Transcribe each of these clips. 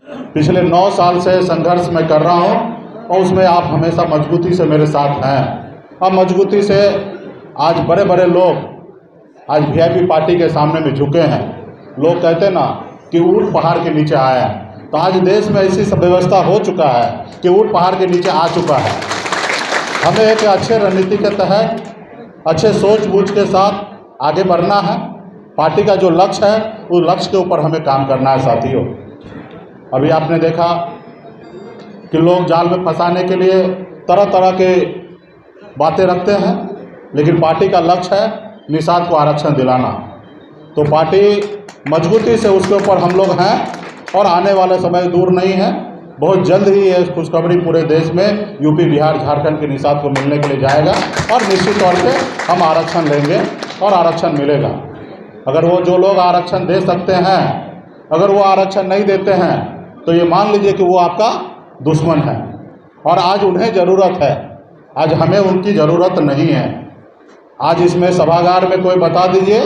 पिछले 9 साल से संघर्ष मैं कर रहा हूं और उसमें आप हमेशा मजबूती से मेरे साथ हैं। अब मजबूती से आज बड़े बड़े लोग आज वीआईपी पार्टी के सामने में झुके हैं। लोग कहते ना कि ऊंट पहाड़ के नीचे आया है, तो आज देश में ऐसी सब व्यवस्था हो चुका है कि ऊंट पहाड़ के नीचे आ चुका है। हमें एक अच्छे रणनीति के तहत अच्छे सोच बूझ के साथ आगे बढ़ना है। पार्टी का जो लक्ष्य है उस लक्ष्य के ऊपर हमें काम करना है साथियों। अभी आपने देखा कि लोग जाल में फंसाने के लिए तरह तरह के बातें रखते हैं, लेकिन पार्टी का लक्ष्य है निषाद को आरक्षण दिलाना। तो पार्टी मजबूती से उसके ऊपर हम लोग हैं और आने वाला समय दूर नहीं है। बहुत जल्द ही ये खुशखबरी पूरे देश में यूपी, बिहार, झारखंड के निषाद को मिलने के लिए जाएगा और निश्चित तौर पे हम आरक्षण लेंगे और आरक्षण मिलेगा। अगर वो जो लोग आरक्षण दे सकते हैं, अगर वो आरक्षण नहीं देते हैं तो ये मान लीजिए कि वो आपका दुश्मन है और आज उन्हें ज़रूरत है, आज हमें उनकी ज़रूरत नहीं है। आज इसमें सभागार में कोई बता दीजिए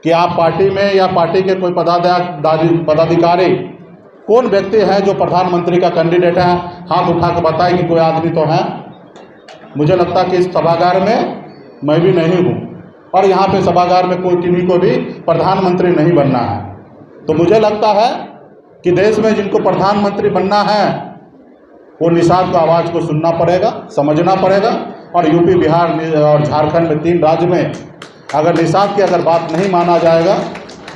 कि आप पार्टी में या पार्टी के कोई पदाधिकारी कौन व्यक्ति है जो प्रधानमंत्री का कैंडिडेट है, हाथ उठा के बताए कि कोई आदमी तो है। मुझे लगता है कि इस सभागार में मैं भी नहीं हूँ और यहाँ पे सभागार में कोई किसी को भी प्रधानमंत्री नहीं बनना है। तो मुझे लगता है कि देश में जिनको प्रधानमंत्री बनना है वो निषाद की आवाज़ को सुनना पड़ेगा, समझना पड़ेगा। और यूपी, बिहार और झारखंड में 3 राज्य में अगर निषाद की अगर बात नहीं माना जाएगा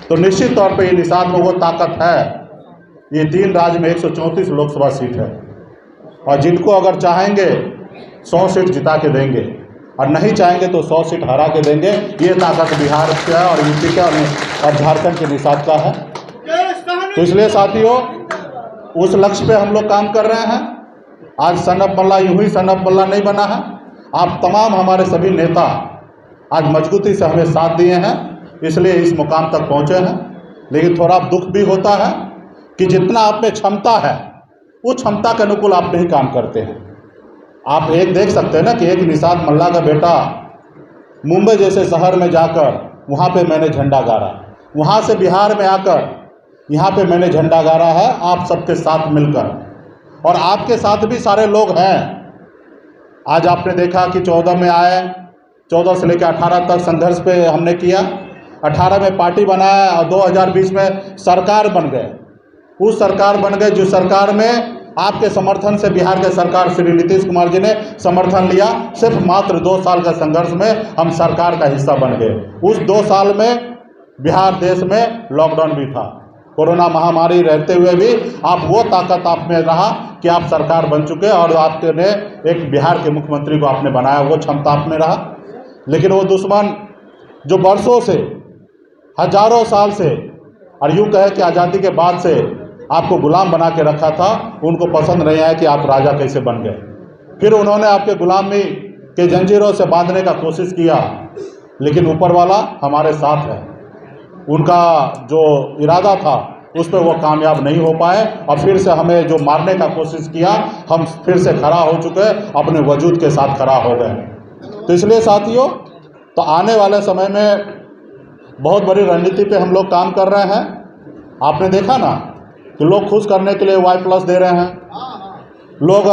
तो निश्चित तौर पे ये निषाद में वो ताकत है। ये 3 राज्य में 134 लोकसभा सीट है और जिनको अगर चाहेंगे 100 सीट जिता के देंगे और नहीं चाहेंगे तो 100 सीट हरा के देंगे। ये ताकत बिहार का और यूपी का और झारखंड के निषाद का है। तो इसलिए साथियों उस लक्ष्य पे हम लोग काम कर रहे हैं। आज सनब मल्ला यूं ही सनब मल्ला नहीं बना है। आप तमाम हमारे सभी नेता आज मजबूती से हमें साथ दिए हैं, इसलिए इस मुकाम तक पहुँचे हैं। लेकिन थोड़ा दुख भी होता है कि जितना आप में क्षमता है उस क्षमता के अनुकूल आप नहीं काम करते हैं। आप एक देख सकते हैं ना कि एक निषाद मल्ला का बेटा मुंबई जैसे शहर में जाकर वहाँ पे मैंने झंडा गाड़ा, वहाँ से बिहार में आकर यहाँ पे मैंने झंडा गाड़ा है आप सबके साथ मिलकर, और आपके साथ भी सारे लोग हैं। आज आपने देखा कि 14 में आए, 14 से लेकर 18 तक संघर्ष पे हमने किया, 18 में पार्टी बनाया और 2020 में सरकार बन गए। उस सरकार बन गए जो सरकार में आपके समर्थन से बिहार के सरकार श्री नीतीश कुमार जी ने समर्थन लिया। सिर्फ मात्र 2 साल का संघर्ष में हम सरकार का हिस्सा बन गए। उस 2 साल में बिहार देश में लॉकडाउन भी था, कोरोना महामारी रहते हुए भी आप वो ताकत आप में रहा कि आप सरकार बन चुके और आपके ने एक बिहार के मुख्यमंत्री को आपने बनाया, वो क्षमता आप में रहा। लेकिन वो दुश्मन जो बरसों से, हजारों साल से और यूँ कहे कि आज़ादी के बाद से आपको गुलाम बना के रखा था, उनको पसंद नहीं आया कि आप राजा कैसे बन गए। फिर उन्होंने आपके गुलामी के जंजीरों से बांधने का कोशिश किया, लेकिन ऊपर वाला हमारे साथ है। उनका जो इरादा था उस पर वो कामयाब नहीं हो पाए और फिर से हमें जो मारने का कोशिश किया, हम फिर से खड़ा हो चुके, अपने वजूद के साथ खड़ा हो गए। तो इसलिए साथियों, तो आने वाले समय में बहुत बड़ी रणनीति पे हम लोग काम कर रहे हैं। आपने देखा ना कि लोग खुश करने के लिए Y+ दे रहे हैं, लोग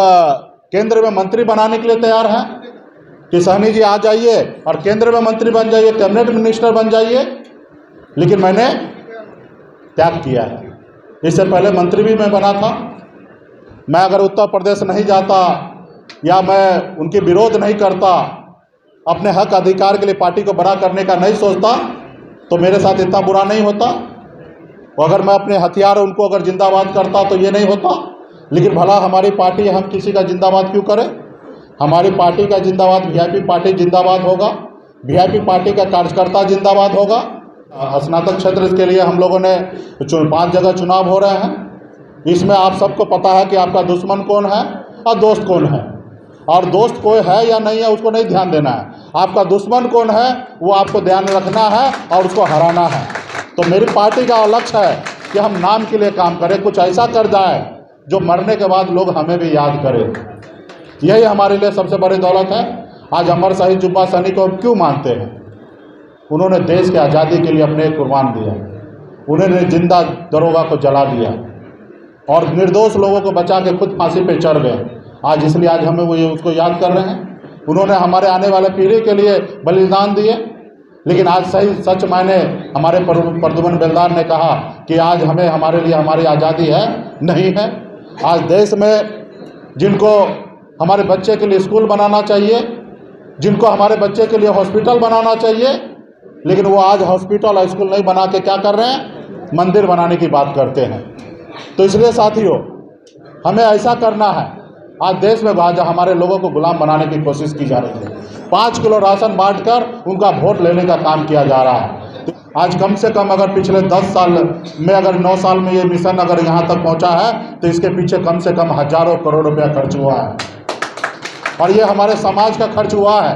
केंद्र में मंत्री बनाने के लिए तैयार हैं कि सहनी जी आ जाइए और केंद्र में मंत्री बन जाइए, कैबिनेट मिनिस्टर बन जाइए। लेकिन मैंने त्याग किया है। इससे पहले मंत्री भी मैं बना था। मैं अगर उत्तर प्रदेश नहीं जाता या मैं उनके विरोध नहीं करता, अपने हक अधिकार के लिए पार्टी को बड़ा करने का नहीं सोचता, तो मेरे साथ इतना बुरा नहीं होता। अगर मैं अपने हथियार उनको अगर जिंदाबाद करता तो ये नहीं होता। लेकिन भला हमारी पार्टी, हम किसी का जिंदाबाद क्यों करें? हमारी पार्टी का जिंदाबाद वीआईपी पार्टी जिंदाबाद होगा, वीआईपी पार्टी का कार्यकर्ता जिंदाबाद होगा। स्नातक क्षेत्र के लिए हम लोगों ने 5 जगह चुनाव हो रहे हैं। इसमें आप सबको पता है कि आपका दुश्मन कौन है और दोस्त कौन है, और दोस्त कोई है या नहीं है उसको नहीं ध्यान देना है। आपका दुश्मन कौन है वो आपको ध्यान रखना है और उसको हराना है। तो मेरी पार्टी का लक्ष्य है कि हम नाम के लिए काम करें, कुछ ऐसा कर जाए जो मरने के बाद लोग हमें भी याद करें। यही हमारे लिए सबसे बड़ी दौलत है। आज अमर शहीद जुब्बा सैनी को हम क्यों मानते हैं? उन्होंने देश की आज़ादी के लिए अपने कुर्बान दिया, उन्होंने जिंदा दरोगा को जला दिया। और निर्दोष लोगों को बचा के खुद फांसी पे चढ़ गए। आज इसलिए आज हमें वो उसको याद कर रहे हैं। उन्होंने हमारे आने वाले पीढ़ी के लिए बलिदान दिए। लेकिन आज सही सच मायने हमारे प्रद्युम्न बेलदार ने कहा कि आज हमें हमारे लिए हमारी आज़ादी है नहीं है। आज देश में जिनको हमारे बच्चे के लिए स्कूल बनाना चाहिए, जिनको हमारे बच्चे के लिए हॉस्पिटल बनाना चाहिए, लेकिन वो आज हॉस्पिटल और स्कूल नहीं बना के क्या कर रहे हैं, मंदिर बनाने की बात करते हैं। तो इसलिए साथियों, हमें ऐसा करना है। आज देश में आज हमारे लोगों को गुलाम बनाने की कोशिश की जा रही है। 5 किलो राशन बांटकर उनका वोट लेने का काम किया जा रहा है। तो आज कम से कम अगर पिछले 10 साल में, अगर 9 साल में ये मिशन अगर यहाँ तक पहुँचा है, तो इसके पीछे कम से कम हजारों करोड़ रुपया खर्च हुआ है और ये हमारे समाज का खर्च हुआ है।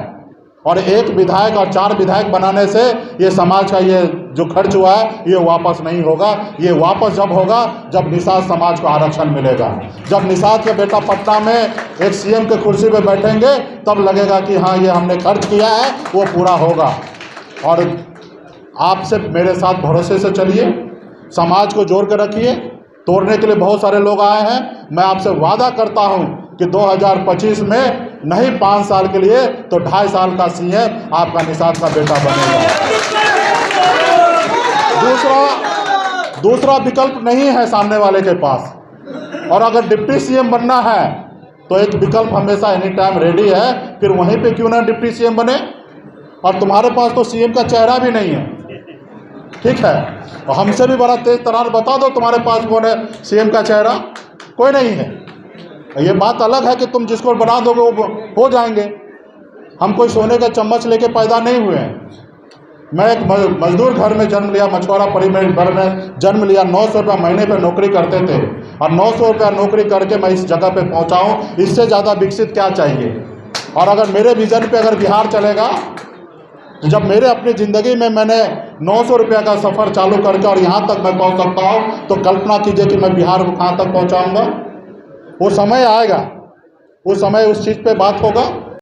और 1 विधायक और 4 विधायक बनाने से ये समाज का ये जो खर्च हुआ है ये वापस नहीं होगा। ये वापस जब होगा जब निषाद समाज को आरक्षण मिलेगा। जब निषाद के बेटा पटना में एक सीएम के कुर्सी पे बैठेंगे तब लगेगा कि हाँ, ये हमने खर्च किया है, वो पूरा होगा। और आपसे मेरे साथ भरोसे से चलिए, समाज को जोड़ कर रखिए। तोड़ने के लिए बहुत सारे लोग आए हैं। मैं आपसे वादा करता हूँ कि 2025 में नहीं 5 साल के लिए तो 2.5 साल का सीएम आपका निषाद का बेटा बनेगा। दूसरा विकल्प नहीं है सामने वाले के पास। और अगर डिप्टी सीएम बनना है तो एक विकल्प हमेशा एनी टाइम रेडी है, फिर वहीं पे क्यों ना डिप्टी सीएम बने। और तुम्हारे पास तो सीएम का चेहरा भी नहीं है, ठीक है, और हमसे भी बड़ा तेज तरार बता दो तुम्हारे पास कौन है सीएम का चेहरा, कोई नहीं है। ये बात अलग है कि तुम जिसको बना दोगे वो हो जाएंगे। हम कोई सोने का चम्मच लेके पैदा नहीं हुए हैं। मैं एक मजदूर घर में जन्म लिया, मछुआरा परिवार घर में जन्म लिया। 900 रुपया महीने पे नौकरी करते थे और 900 रुपया नौकरी करके मैं इस जगह पे पहुंचा हूँ। इससे ज़्यादा विकसित क्या चाहिए। और अगर मेरे विजन पे अगर बिहार चलेगा, तो जब मेरे अपनी ज़िंदगी में मैंने 900 रुपया का सफ़र चालू करके और यहाँ तक मैं पहुँच सकता हूँ, तो कल्पना कीजिए कि मैं बिहार को कहाँ तक पहुँचाऊँगा। वो समय आएगा, उस समय उस चीज़ पे बात होगा।